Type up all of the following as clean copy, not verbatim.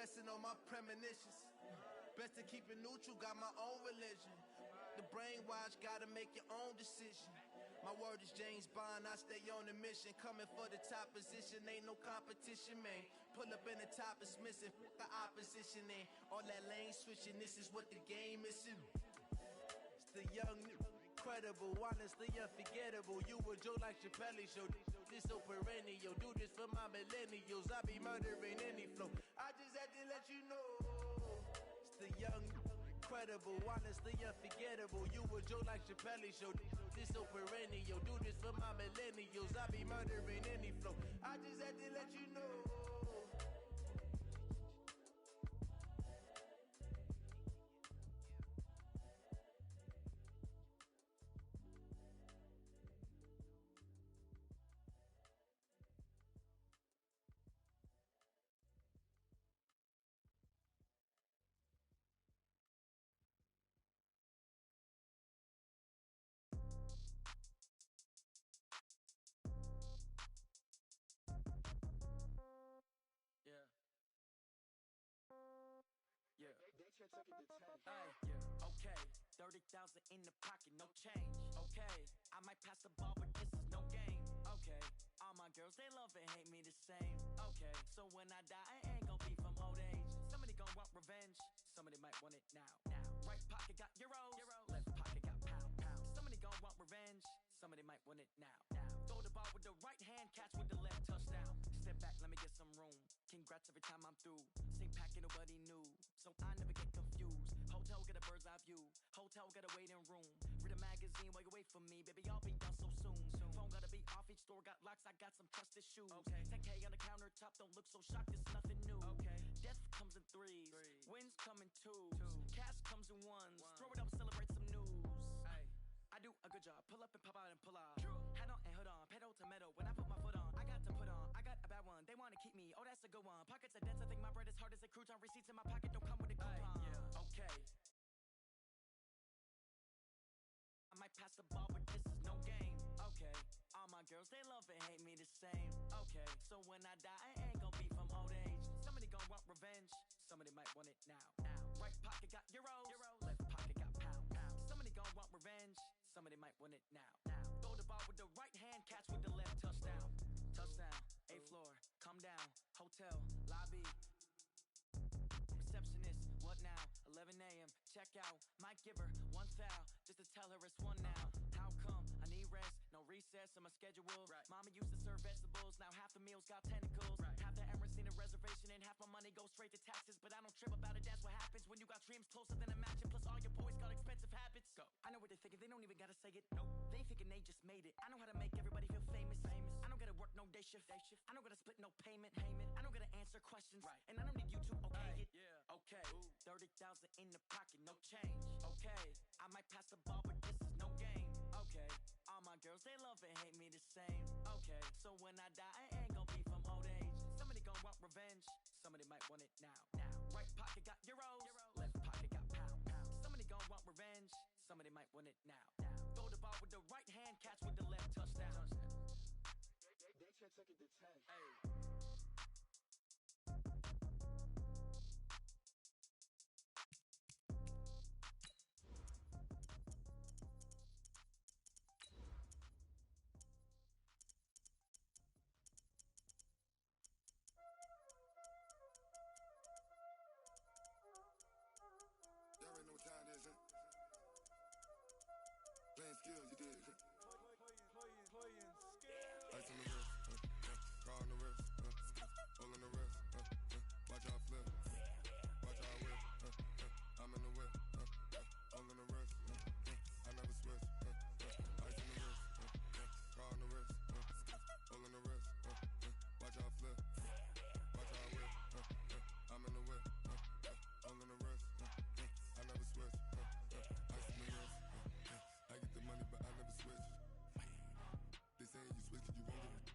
resting on my premonitions. Best to keep it neutral, got my own religion. The brainwash, gotta make your own decision. My word is James Bond, I stay on a mission. Coming for the top position, ain't no competition, man. Pull up in the top, it's missing, the opposition in. All that lane switching, this is what the game is. It's the young, incredible, honestly unforgettable. You a Joe like Chappelle show. This so perennial, do this for my millennials. I be murdering any flow. I just had to let you know. It's the young, incredible, honestly unforgettable. You a Joe like Chappelle show. This so perennial, do this for my millennials. I be murdering any flow. I just had to let you know. Yeah. Yeah. Okay. 30,000 in the pocket, no change. Okay. I might pass the ball, but this is no game. Okay. All my girls, they love and hate me the same. Okay. So when I die, I ain't gon' be from old age. Somebody gon' want revenge. Somebody might want it now. Right pocket got euros. Left pocket got pound. Somebody gon' want revenge. Somebody might want it now. Throw the ball with the right hand, catch with the left, touchdown. Step back, let me get some room. Congrats every time I'm through. Same packet, nobody knew. So I never get confused. Hotel get a bird's eye view. Hotel get a waiting room. Read a magazine while you wait for me. Baby, I'll be done so soon. Phone gotta be off, each store got locks. I got some trusted shoes. 10K on the countertop, don't look so shocked, it's nothing new. Death comes in threes. Wins come in twos. Cash comes in ones. Throw it up, celebrate some news. I do a good job, pull up and pop out and pull out. Head on and hood on, pedal to metal. When I put my foot on, I got to put on. I got a bad one, they wanna keep me, oh that's a good one. Pockets are dense, I think my bread is hard as a crouton. Receipts in my pocket don't come with a coupon. Okay. I might pass the ball, but this is no game. Okay. All my girls, they love and hate me the same. Okay. So when I die, I ain't gon' be from old age. Somebody gon' want revenge. Somebody might want it now. Right pocket got euros. Left pocket got pound. Somebody gon' want revenge. Somebody might want it now. Throw the ball with the right hand, catch with the left, touchdown. Touchdown. 8th floor, come down. Hotel, lobby. Receptionist, what now? 11 a.m. Check out. Might give her one foul just to tell her it's one now. How come? I need rest, no recess in my schedule. Mama used to serve vegetables, now half the meals got tentacles. Half the Emirates need a reservation and half my money goes straight to taxes. But I don't trip about it, that's what happens when you got dreams closer than a mansion. Plus all your boys got expensive habits. Go. I know what they're thinking, they don't even gotta say it. Nope. They thinking they just made it. I know how to make everybody feel famous. I don't gotta work no day shift. I don't gotta split no payment. I don't gotta answer questions. And I don't need you to okay it. Okay. 30,000 in the pocket, no change. Okay. I might pass the ball, but this is no game. Okay. All my girls, they love and hate me the same. Okay. So when I die, I ain't gon' be from old age. Somebody gon' want revenge. Somebody might want it now. Right pocket got euros. Left pocket got pound. Somebody gon' want revenge. Somebody might want it now. Throw the ball with the right hand, catch with the left, touchdown. They check it to 10. Hey. Y'all already know what time it is, huh? Playing skills, you did. Playing skills. Ice on the wrist, car on the wrist, hole in the wrist, watch how I flip, watch how I whip, I'm in the whip, hole in the wrist, I never switch, ice on the wrist, car on the wrist, hole in the wrist, watch how I flip, watch how I whip, I'm in the whip, hole in the wrist, I never switch, ice on the wrist, I get the money but I never switch. They saying you switch cause you won't get it.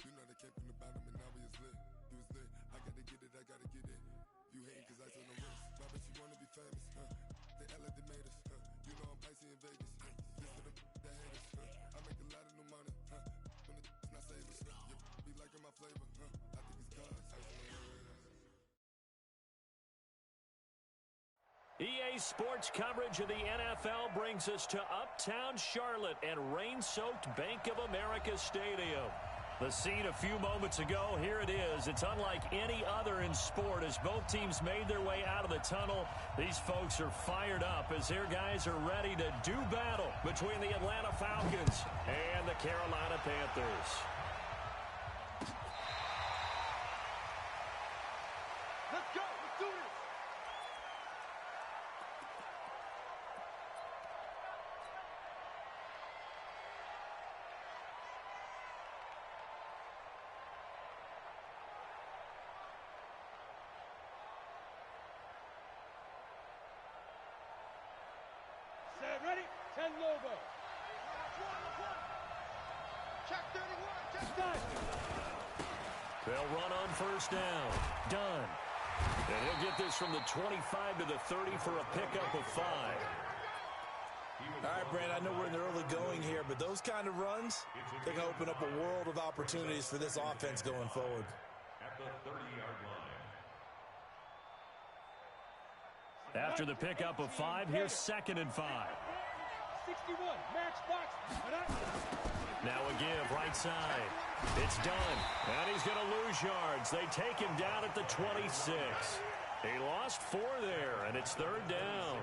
You know they came from the bottom and now we is lit. You was lit, I gotta get it, I gotta get it. You hating cause I on the wrist. Why bet you wanna be famous, They act like they made us, You know I'm icy in Vegas, This for the that hate us, I make a lot of new money, When it's not saving, You be liking my flavor, I think it's God's ice on the wrist. EA Sports coverage of the NFL brings us to Uptown Charlotte and rain-soaked Bank of America Stadium. The scene a few moments ago, here it is. It's unlike any other in sport as both teams made their way out of the tunnel. These folks are fired up as their guys are ready to do battle between the Atlanta Falcons and the Carolina Panthers. Let's go. Let's do this. Set, ready? 10 Lobo. Check 31. Check done. They'll run on first down. Done. And he'll get this from the 25 to the 30 for a pickup of 5. All right, Brand, I know we're in the early going here, but those kind of runs, they can open up a world of opportunities for this offense going forward. At the 30-yard line. After the pickup of 5, here's 2nd and 5. 61. Match box. Now a give right side. It's done. And he's going to lose yards. They take him down at the 26. He lost 4 there, and it's 3rd down.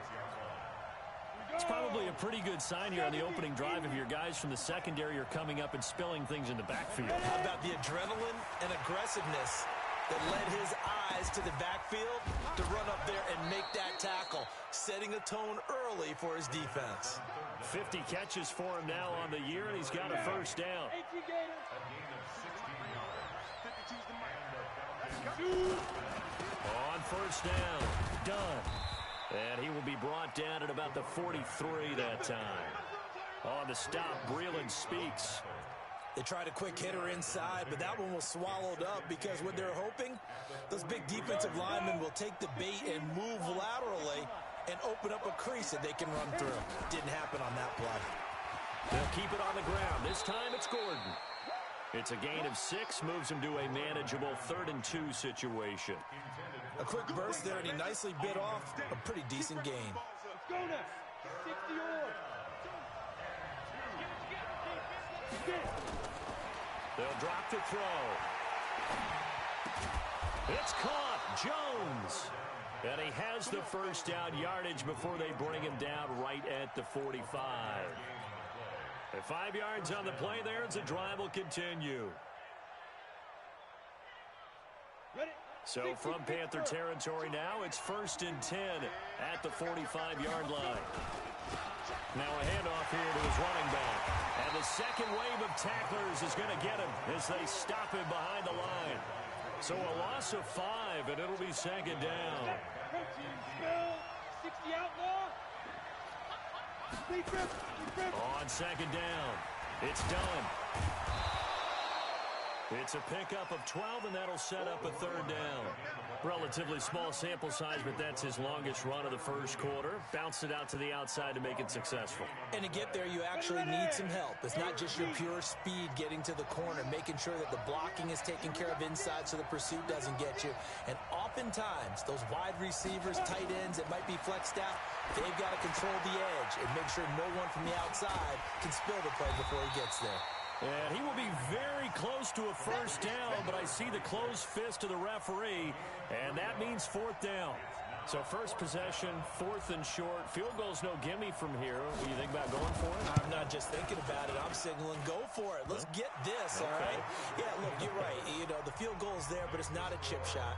It's probably a pretty good sign here on the opening drive if your guys from the secondary are coming up and spilling things in the backfield. How about the adrenaline and aggressiveness that led his eyes to the backfield to run up there and make that tackle, setting a tone early for his defense. 50 catches for him now on the year, and he's got a first down. On first down, done. And he will be brought down at about the 43 that time. On the stop, Breeland speaks. They tried a quick hitter inside, but that one was swallowed up because what they're hoping, those big defensive linemen will take the bait and move laterally and open up a crease that they can run through. Didn't happen on that play. They'll keep it on the ground. This time it's Gordon. It's a gain of 6, moves him to a manageable 3rd and 2 situation. A quick burst there, and he nicely bit off a pretty decent gain. Let's go now. 60 yards. They'll drop to throw. It's caught. Jones. And he has the first down yardage before they bring him down right at the 45. At 5 yards on the play there, as the drive will continue. So from Panther territory now, it's 1st and 10 at the 45-yard line. Now a handoff here to his running back. And the second wave of tacklers is going to get him as they stop him behind the line. So a loss of 5, and it'll be 2nd down. 60 outlaw. On 2nd down, it's done. It's a pickup of 12, and that'll set up a 3rd down. Relatively small sample size, but that's his longest run of the first quarter. Bounced it out to the outside to make it successful. And to get there, you actually need some help. It's not just your pure speed getting to the corner, making sure that the blocking is taken care of inside so the pursuit doesn't get you. And oftentimes, those wide receivers, tight ends that might be flexed out, they've got to control the edge and make sure no one from the outside can spill the play before he gets there. And he will be very close to a first down, but I see the closed fist of the referee, and that means 4th down. So first possession, 4th and short. Field goal's no gimme from here. What do you think about going for it? I'm not just thinking about it. I'm signaling go for it. Let's get this, all right? Yeah, look, you're right. You know, the field goal's there, but it's not a chip shot.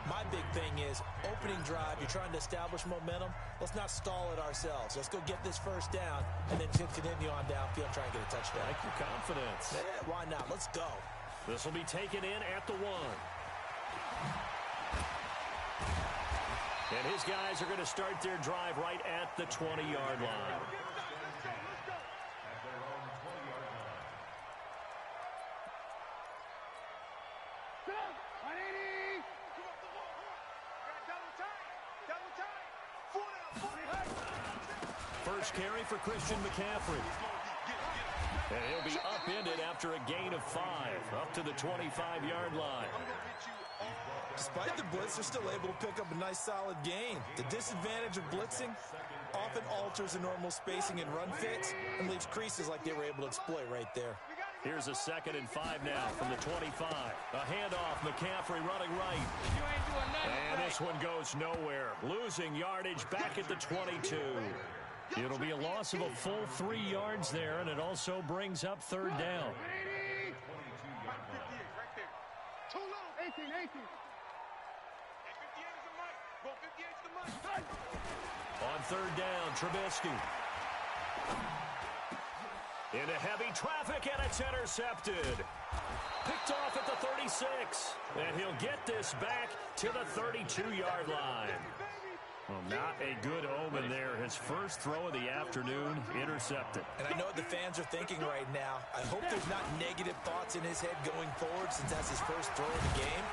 My big thing is opening drive, you're trying to establish momentum. Let's not stall it ourselves. Let's go get this first down and then continue on downfield and try and get a touchdown. I like your confidence. Yeah, why not? Let's go. This will be taken in at the 1. And his guys are going to start their drive right at the 20-yard line. First carry for Christian McCaffrey. And he'll be upended after a gain of 5, up to the 25-yard line. Despite the blitz, they're still able to pick up a nice solid gain. The disadvantage of blitzing often alters the normal spacing and run fits and leaves creases like they were able to exploit right there. Here's a 2nd and 5 now from the 25. A handoff, McCaffrey running right. And this one goes nowhere. Losing yardage back at the 22. It'll be a loss of a full 3 yards there, and it also brings up 3rd down. 18. On 3rd down, Trubisky. Into heavy traffic, and it's intercepted. Picked off at the 36. And he'll get this back to the 32-yard line. Well, not a good omen there. His first throw of the afternoon, intercepted. And I know what the fans are thinking right now. I hope there's not negative thoughts in his head going forward since that's his first throw of the game.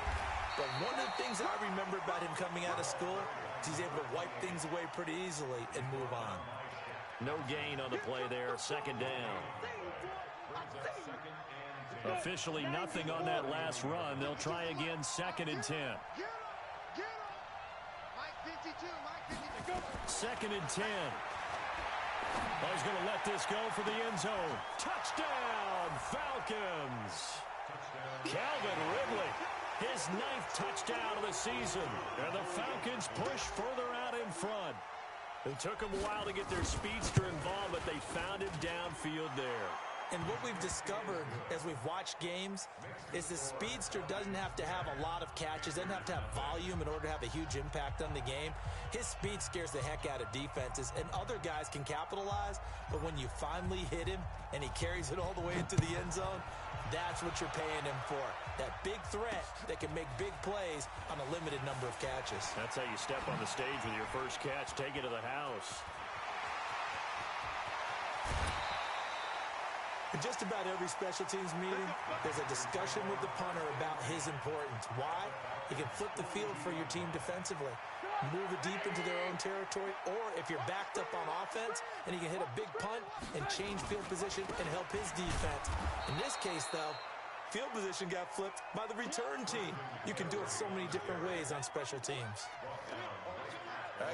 But one of the things I remember about him coming out of school is he's able to wipe things away pretty easily and move on. No gain on the play there. 2nd down. Officially nothing on that last run. They'll try again. 2nd and 10. 2nd and 10. Oh, he's going to let this go for the end zone. Touchdown, Falcons. Calvin Ridley, his 9th touchdown of the season. And the Falcons push further out in front. It took them a while to get their speedster involved, but they found him downfield there. And what we've discovered as we've watched games is the speedster doesn't have to have a lot of catches, doesn't have to have volume in order to have a huge impact on the game. His speed scares the heck out of defenses, and other guys can capitalize, but when you finally hit him and he carries it all the way into the end zone, that's what you're paying him for. That big threat that can make big plays on a limited number of catches. That's how you step on the stage with your first catch. Take it to the house. In just about every special teams meeting, there's a discussion with the punter about his importance. Why? He can flip the field for your team defensively, move it deep into their own territory, or if you're backed up on offense, and he can hit a big punt and change field position and help his defense. In this case, though, field position got flipped by the return team. You can do it so many different ways on special teams.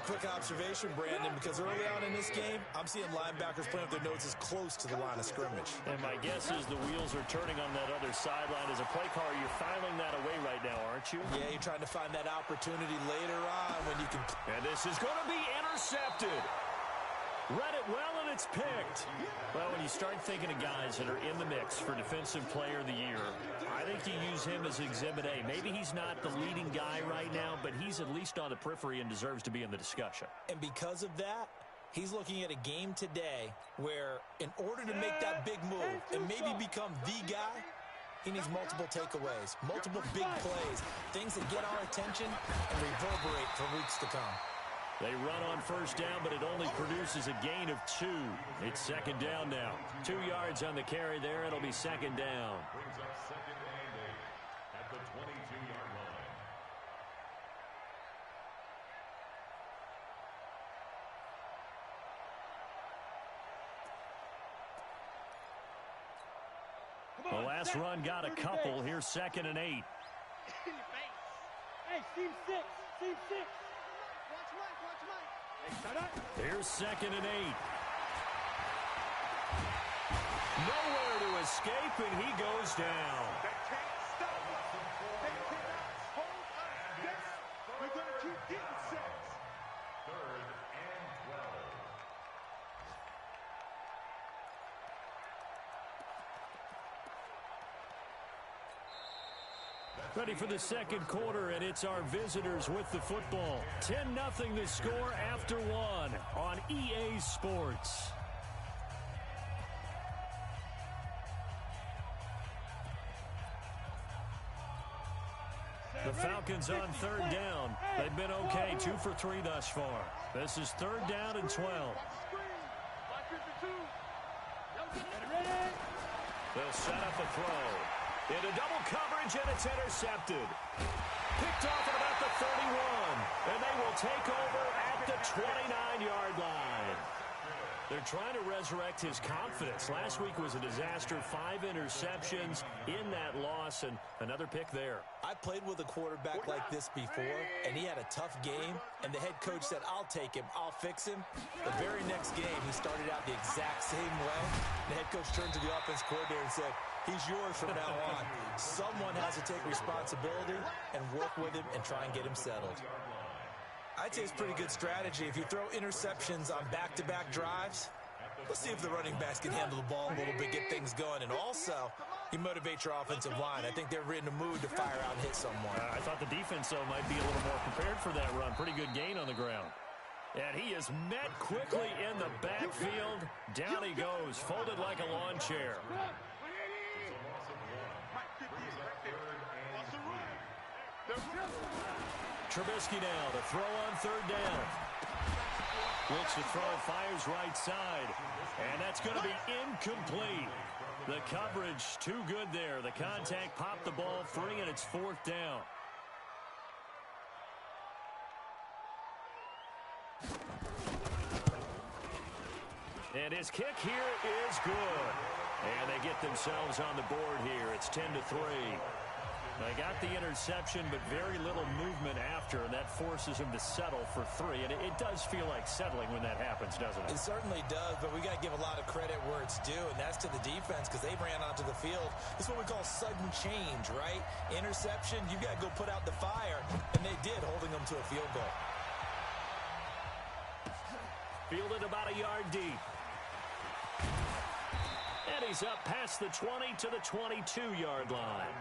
Quick observation, Brandon, because early on in this game, I'm seeing linebackers playing with their noses close to the line of scrimmage. And my guess is the wheels are turning on that other sideline. As a play caller, you're filing that away right now, aren't you? Yeah, you're trying to find that opportunity later on when you can... And this is going to be intercepted. Read it well, and it's picked. Well, when you start thinking of guys that are in the mix for Defensive Player of the Year, I think you use him as Exhibit A. Maybe he's not the leading guy right now, but he's at least on the periphery and deserves to be in the discussion. And because of that, he's looking at a game today where in order to make that big move and maybe become the guy, he needs multiple takeaways, multiple big plays, things that get our attention and reverberate for weeks to come. They run on first down, but it only produces a gain of 2. It's 2nd down now. 2 yards on the carry there. It'll be 2nd down. Brings up 2nd and 8 at the 22-yard line. The last run got a couple. Here's 2nd and 8. Hey, team 6. Here's 2nd and 8. Nowhere to escape, and he goes down. They can't stop us. They cannot hold us down. We're going to keep getting sacks. 3rd and 12. Ready for the second quarter, and it's our visitors with the football. 10-0 the score after 1 on EA Sports. The Falcons on 3rd down. They've been okay, 2 for 3 thus far. This is 3rd down and 12. They'll set up a throw. Into double coverage, and it's intercepted. Picked off at about the 31, and they will take over at the 29-yard line. They're trying to resurrect his confidence. Last week was a disaster, 5 interceptions in that loss, and another pick there. I played with a quarterback like this before, and he had a tough game, and the head coach said, I'll take him, I'll fix him. The very next game, he started out the exact same way. The head coach turned to the offense coordinator and said, he's yours from now on. Someone has to take responsibility and work with him and try and get him settled. I'd say it's a pretty good strategy. If you throw interceptions on back-to-back drives, let's see if the running backs can handle the ball a little bit, get things going. And also, you motivate your offensive line. I think they're in the mood to fire out and hit someone. I thought the defense, though, might be a little more prepared for that run. Pretty good gain on the ground. And he is met quickly in the backfield. Down he goes, folded like a lawn chair. Trubisky now to throw on 3rd down. Looks to throw, fires right side. And that's going to be incomplete. The coverage too good there. The contact popped the ball free, and it's 4th down. And his kick here is good. And they get themselves on the board here. It's 10-3. They got the interception, but very little movement after, and that forces him to settle for 3. And it does feel like settling when that happens, doesn't it? It certainly does, but we got to give a lot of credit where it's due, and that's to the defense because they ran onto the field. This is what we call sudden change, right? Interception, you got to go put out the fire, and they did, holding them to a field goal. Fielded about a yard deep. And he's up past the 20 to the 22-yard line.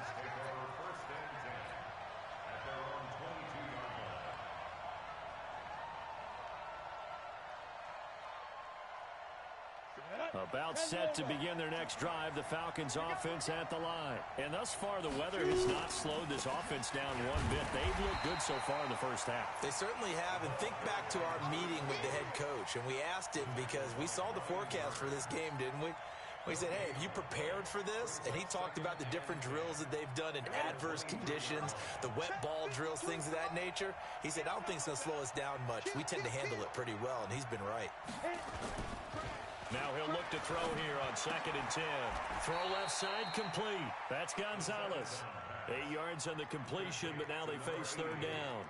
About set to begin their next drive, the Falcons offense at the line. And thus far, the weather has not slowed this offense down one bit. They've looked good so far in the first half. They certainly have. And think back to our meeting with the head coach. And we asked him because we saw the forecast for this game, didn't we? We said, hey, have you prepared for this? And he talked about the different drills that they've done in adverse conditions, the wet ball drills, things of that nature. He said, I don't think it's going to slow us down much. We tend to handle it pretty well, and he's been right. Now he'll look to throw here on 2nd and 10. Throw left side complete. That's Gonzalez. 8 yards on the completion, but now they face 3rd down.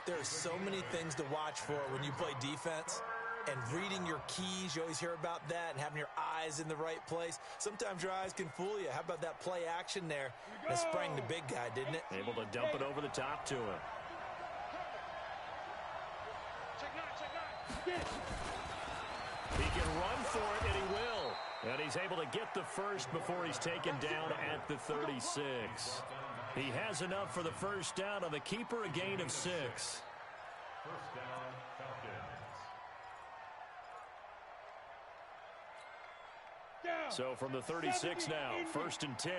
There's so many things to watch for when you play defense. And reading your keys, you always hear about that, and having your eyes in the right place. Sometimes your eyes can fool you. How about that play action there? That sprang the big guy, didn't it? Able to dump it over the top to him. He can run for it, and he will. And he's able to get the first before he's taken down at the 36. He has enough for the first down on the keeper, a gain of 6. First down, Falcons. So from the 36 now, 1st and 10.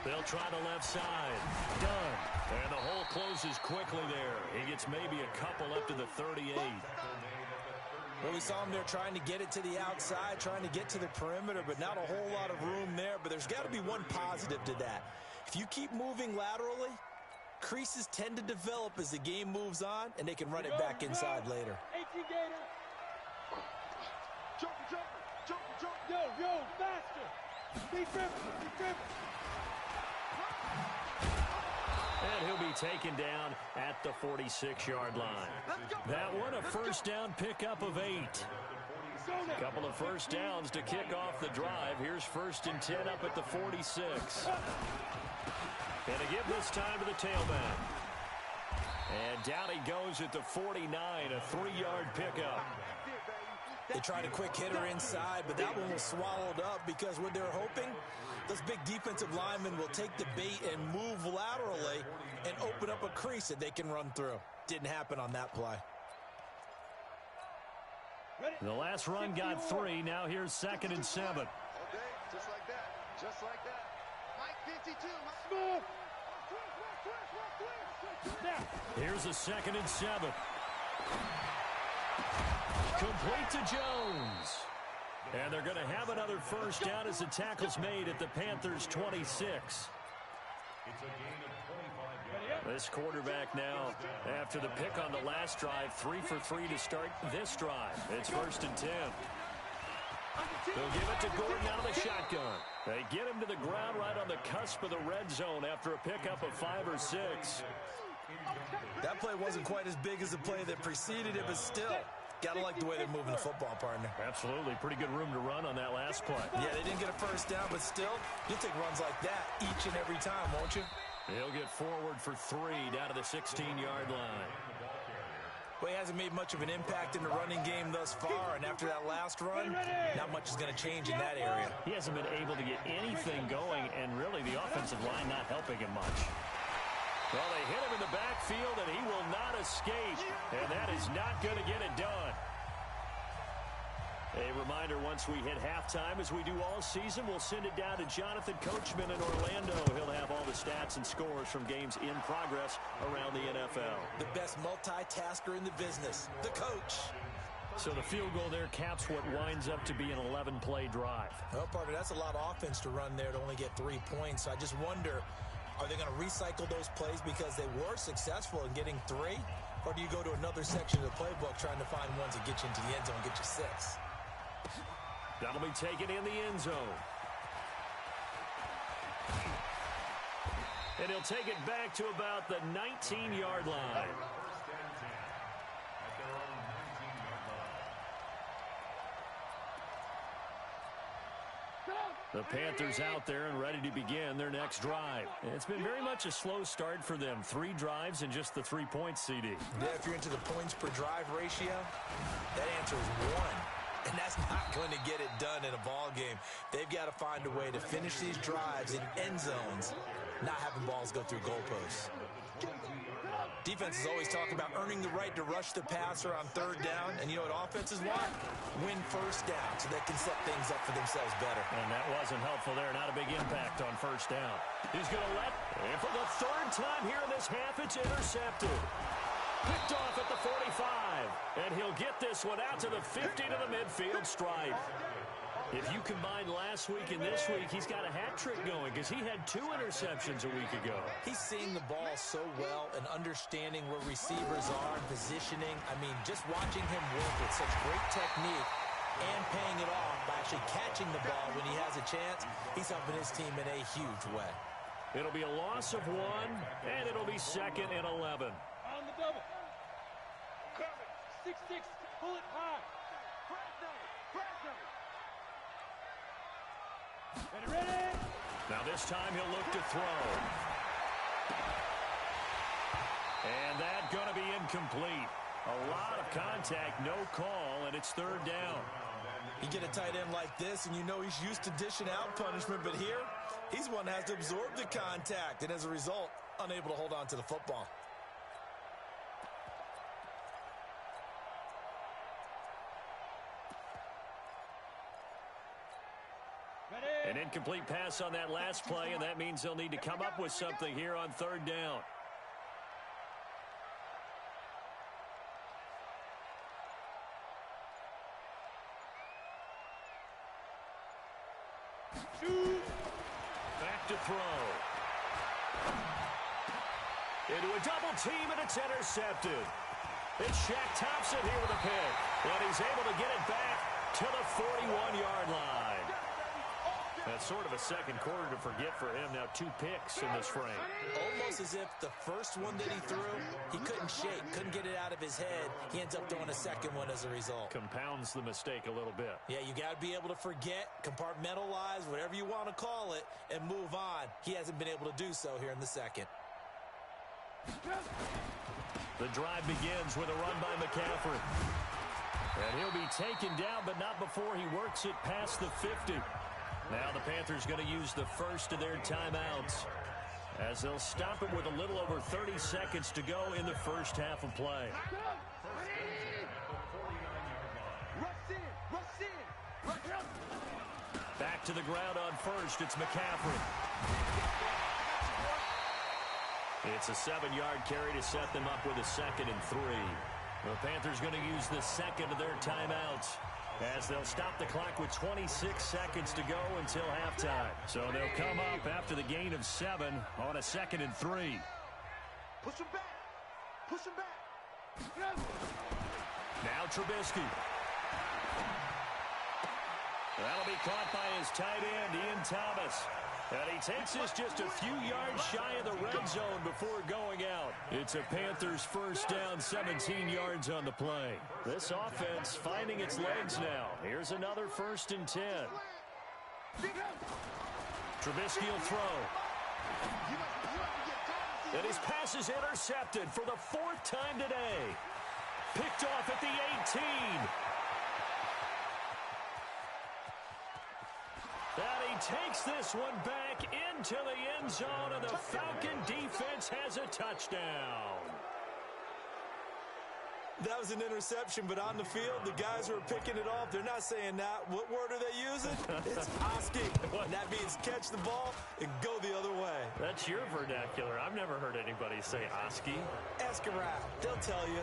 They'll try the left side. Done. And the hole closes quickly there. He gets maybe a couple up to the 38. Well, we saw him there trying to get it to the outside, trying to get to the perimeter, but not a whole lot of room there. But there's got to be one positive to that. If you keep moving laterally, creases tend to develop as the game moves on, and they can run it back inside later. Yo, faster. Be driven. And he'll be taken down at the 46-yard line. That one, a first down pickup of 8. A couple of first downs to kick off the drive. Here's 1st and 10 up at the 46. And to give this time to the tailback. And down he goes at the 49, a 3-yard pickup. They tried a quick hitter inside, but that one was swallowed up because what they're hoping, those big defensive linemen will take the bait and move laterally and open up a crease that they can run through. Didn't happen on that play. The last run got 3. Now here's 2nd and 7. Okay, just like that. Just like that. Mike 52. Move. Here's a 2nd and 7. Complete to Jones. And they're going to have another first down as the tackle's made at the Panthers' 26. It's a gain of 25 yards. This quarterback now, after the pick on the last drive, 3 for 3 to start this drive. It's 1st and 10. They'll give it to Gordon out of the shotgun. They get him to the ground right on the cusp of the red zone after a pickup of 5 or 6. That play wasn't quite as big as the play that preceded it, but still, gotta like the way they're moving the football, partner. Absolutely. Pretty good room to run on that last play. Yeah, they didn't get a first down, but still, you'll take runs like that each and every time, won't you? He'll get forward for 3 down to the 16-yard line. Well, he hasn't made much of an impact in the running game thus far, and after that last run, not much is going to change in that area. He hasn't been able to get anything going, and really the offensive line not helping him much. Well, they hit him in the backfield, and he will not escape, and that is not going to get it done. A reminder, once we hit halftime, as we do all season, we'll send it down to Jonathan Coachman in Orlando. He'll have all the stats and scores from games in progress around the NFL. The best multitasker in the business, the coach. So the field goal there caps what winds up to be an 11-play drive. Well, partner, that's a lot of offense to run there to only get 3 points. So I just wonder, are they going to recycle those plays because they were successful in getting 3? Or do you go to another section of the playbook trying to find ones that get you into the end zone and get you 6? That'll be taken in the end zone. And he'll take it back to about the 19-yard line. The Panthers out there and ready to begin their next drive. It's been very much a slow start for them. 3 drives and just the 3 points, CD. Yeah, if you're into the points per drive ratio, that answer is 1. And that's not going to get it done in a ball game. They've got to find a way to finish these drives in end zones, not having balls go through goalposts. Defenses always talk about earning the right to rush the passer on 3rd down. And you know what offenses want? Win 1st down so they can set things up for themselves better. And that wasn't helpful there. Not a big impact on 1st down. He's going to let, and for the 3rd time here in this half, it's intercepted. Picked off at the 45. And he'll get this one out to the 50 to the midfield stripe. If you combine last week and this week, he's got a hat trick going because he had 2 interceptions a week ago. He's seeing the ball so well and understanding where receivers are and positioning. I mean, just watching him work with such great technique and paying it off by actually catching the ball when he has a chance, he's helping his team in a huge way. It'll be a loss of 1, and it'll be 2nd and 11. On the double. Cover. 6-6. Pull it high. Press double. Press double. Ready? Now this time he'll look to throw. And that's going to be incomplete. A lot of contact, no call, and it's 3rd down. You get a tight end like this, and you know he's used to dishing out punishment, but here, he's one that has to absorb the contact, and as a result, unable to hold on to the football. An incomplete pass on that last play, and that means they'll need to come up with something here on 3rd down. Back to throw. Into a double team, and it's intercepted. It's Shaq Thompson here with a pick, and he's able to get it back to the 41-yard line. That's sort of a second quarter to forget for him. Now 2 picks in this frame. Almost as if the first one that he threw, he couldn't shake, couldn't get it out of his head. He ends up throwing a second one as a result. Compounds the mistake a little bit. Yeah, you got to be able to forget, compartmentalize, whatever you want to call it, and move on. He hasn't been able to do so here in the second. The drive begins with a run by McCaffrey. And he'll be taken down, but not before he works it past the 50. Now the Panthers going to use the first of their timeouts as they'll stop it with a little over 30 seconds to go in the first half of play. Back to the ground on first. It's McCaffrey. It's a 7-yard carry to set them up with a 2nd and 3. The Panthers going to use the second of their timeouts as they'll stop the clock with 26 seconds to go until halftime. So they'll come up after the gain of 7 on a 2nd and 3. Push him back. Push him back. Now Trubisky. That'll be caught by his tight end, Ian Thomas. And he takes this just a few yards shy of the red zone before going out. It's a Panthers first down, 17 yards on the play. This offense finding its legs now. Here's another 1st and 10. Trubisky will throw. And his pass is intercepted for the 4th time today. Picked off at the 18. And he takes this one back into the end zone, and the Falcon defense has a touchdown. That was an interception, but on the field, the guys who are picking it off, they're not saying that. What word are they using? It's ASG. And that means catch the ball and go the other way. That's your vernacular. I've never heard anybody say ASG. Ask around. They'll tell you.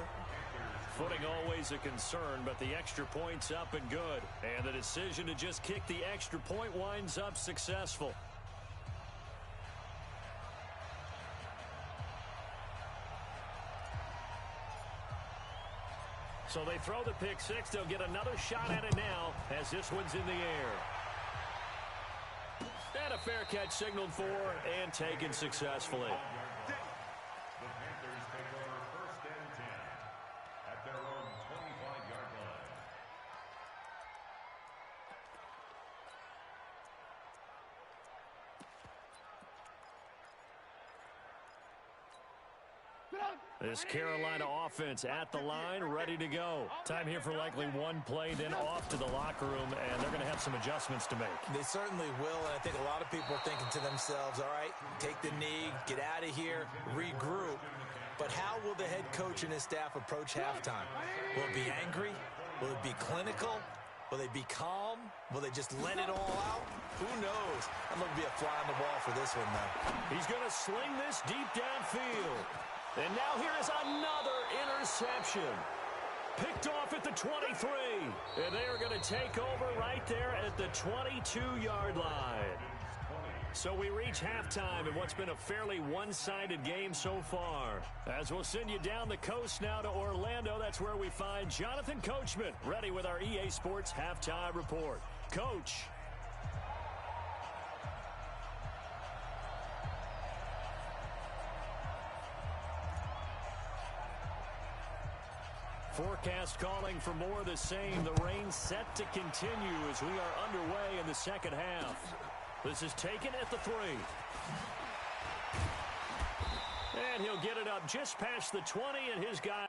Footing always a concern, but the extra point's up and good. And the decision to just kick the extra point winds up successful. So they throw the pick six. They'll get another shot at it now as this one's in the air. And a fair catch signaled for and taken successfully. The Panthers take over 1st and 10 at their own 25-yard line. This Carolina offense at the line, ready to go. Time here for likely one play, then off to the locker room, and they're going to have some adjustments to make. They certainly will, and I think a lot of people are thinking to themselves, all right, take the knee, get out of here, regroup. But how will the head coach and his staff approach halftime? Will it be angry? Will it be clinical? Will they be calm? Will they just let it all out? Who knows? I'm going to be a fly on the wall for this one, though. He's going to sling this deep downfield. And now here is another interception. Picked off at the 23. And they are going to take over right there at the 22-yard line. So we reach halftime in what's been a fairly one-sided game so far. As we'll send you down the coast now to Orlando, that's where we find Jonathan Coachman, ready with our EA Sports Halftime Report. Coach. Forecast calling for more of the same. The rain set to continue as we are underway in the second half. This is taken at the 3. And he'll get it up just past the 20, and his guy.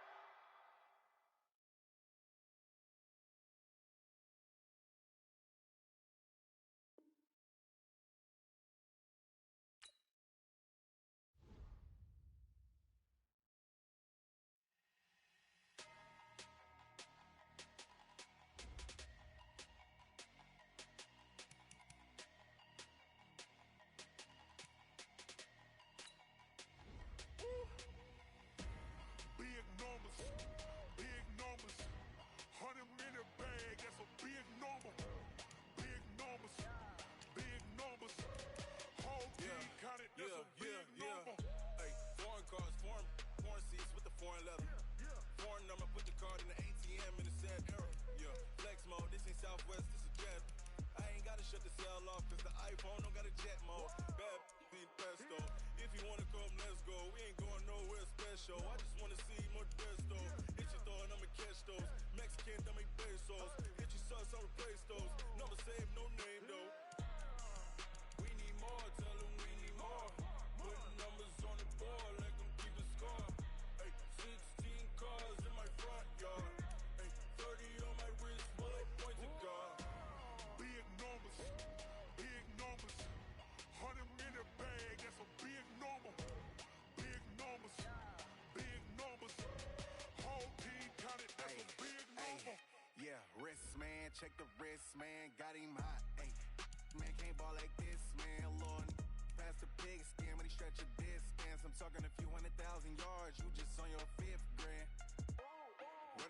I just wanna see more pesos. Hit your thought, I'ma catch those. Mexican, don't make pesos. Hit your sus, I'll replace those. Number save, no name though. We need more, tell them we need more. Putting numbers on the board like I'm keeping score. Ay, 16 cars in my front yard. Ay, 30 on my wrist while I point to God. Big numbers, 100 in the bag, that's a big number. Big numbers. Whole team counted, that's a big number. Yeah, wrist man, check the wrist man, got him hot. Ay, man can't ball like this, man. Lord, past the pig skin when he stretch your distance. I'm talking a few 100,000 yards, you just on your 5th grand.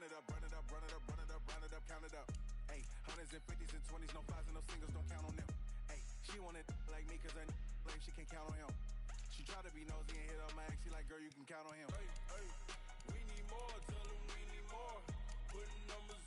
it up, run it up, run it up, run it up, round it up, count it up. Hey, hundreds and fifties and 20s, no fives and no singles, don't count on them. Hey, she want it like me, cause I like she can't count on him. She try to be nosy and hit up my ex, she like, girl, you can count on him. Hey, we need more, tell them we need more. Putting numbers